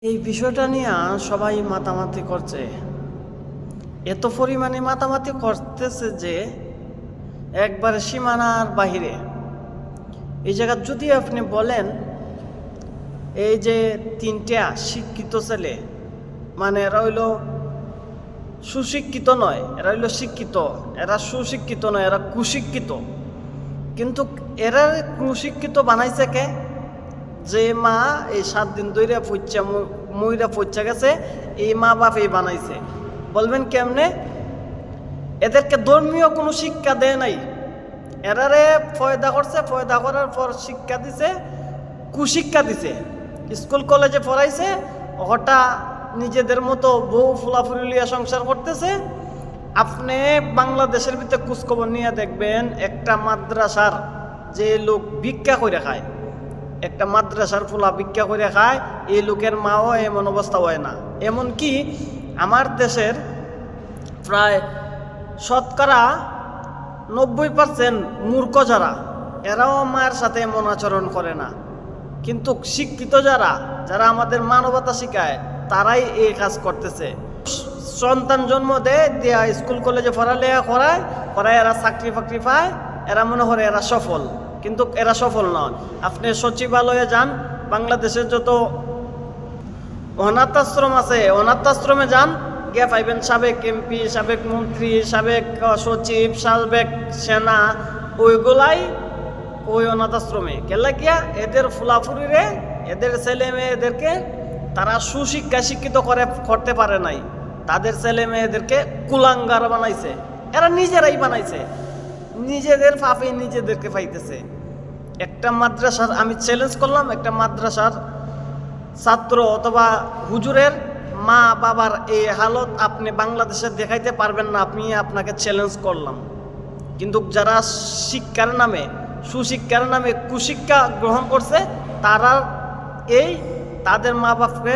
এই বিষয়টা নিয়ে সবাই মাতামাতি করছে, এত পরিমাণে মাতামাতি করতেছে যে একবারে সীমানার বাহিরে। এই জায়গা যদি আপনি বলেন এই যে তিনটা শিক্ষিত ছেলে, মানে এরা হইল সুশিক্ষিত নয়, এরা হইল শিক্ষিত, এরা সুশিক্ষিত নয়, এরা কুশিক্ষিত। কিন্তু এরা কুশিক্ষিত বানাইছে কে? যে মা এই 7 দিন ধরে মইরা পইচা গেছে, এই মা বাপ এই বানাইছে। বলবেন কেমনে? এদেরকে ধর্মীয় কোনো শিক্ষা দেয় নাই, এরারে ফয়দা করছে, ফয়দা করার পর শিক্ষা দিছে, কুশিক্ষা দিছে। স্কুল কলেজে পড়াইছে, ওটা নিজেদের মতো বউ ফুলাফুলি লিয়া সংসার করতেছে। আপনি বাংলাদেশের ভিতরে খোঁজখবর নিয়ে দেখবেন, একটা মাদ্রাসার যে লোক ভিক্ষা করে খায়, একটা মাদ্রাসার ফুলা ভিক্ষা করে খায়, এই লোকের মাও এমন অবস্থা হয় না। এমনকি আমার দেশের প্রায় শতকরা 90% মূর্খ যারা, এরাও মায়ের সাথে এমন আচরণ করে না। কিন্তু শিক্ষিত যারা যারা আমাদের মানবতা শিখায়, তারাই এই কাজ করতেছে। সন্তান জন্ম দেয়, দিয়া স্কুল কলেজে পড়ালেখা করায় এরা চাকরি ফাকরি পায়, এরা মনে করে এরা সফল, কিন্তু এরা সফল নয়। আপনি সচিবালয়ে যান, বাংলাদেশের যত অনাথ আশ্রম আছে, অনাথ আশ্রমে যান, গিয়ে পাইবেন সাবেক এমপি, সাবেক মন্ত্রী, সাবেক সচিব, সাবেক সেনা, ওইগুলাই ওই অনাথ আশ্রমে। কেলা গিয়া এদের ফুলাফুরিরে, এদের ছেলে মেয়েদেরকে তারা সুশিক্ষা শিক্ষিত করতে পারে নাই, তাদের ছেলে মেয়েদেরকে কুলাঙ্গার বানাইছে। এরা নিজেরাই বানাইছে, নিজেদের পাপে নিজেদেরকে পাইতেছে। একটা মাদ্রাসার, আমি চ্যালেঞ্জ করলাম, একটা মাদ্রাসার ছাত্র অথবা হুজুরের মা বাবার এই হালত আপনি বাংলাদেশে দেখাইতে পারবেন না, আমি আপনাকে চ্যালেঞ্জ করলাম। কিন্তু যারা শিক্ষার নামে, সুশিক্ষার নামে কুশিক্ষা গ্রহণ করছে, তারা তাদের মা বাপকে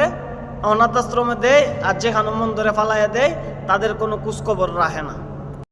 অনাথ আশ্রমে দেয়, আর যেখানে মন ধরে ফালাইয়া দেয়, তাদের কোনো খোঁজখবর রাখে না।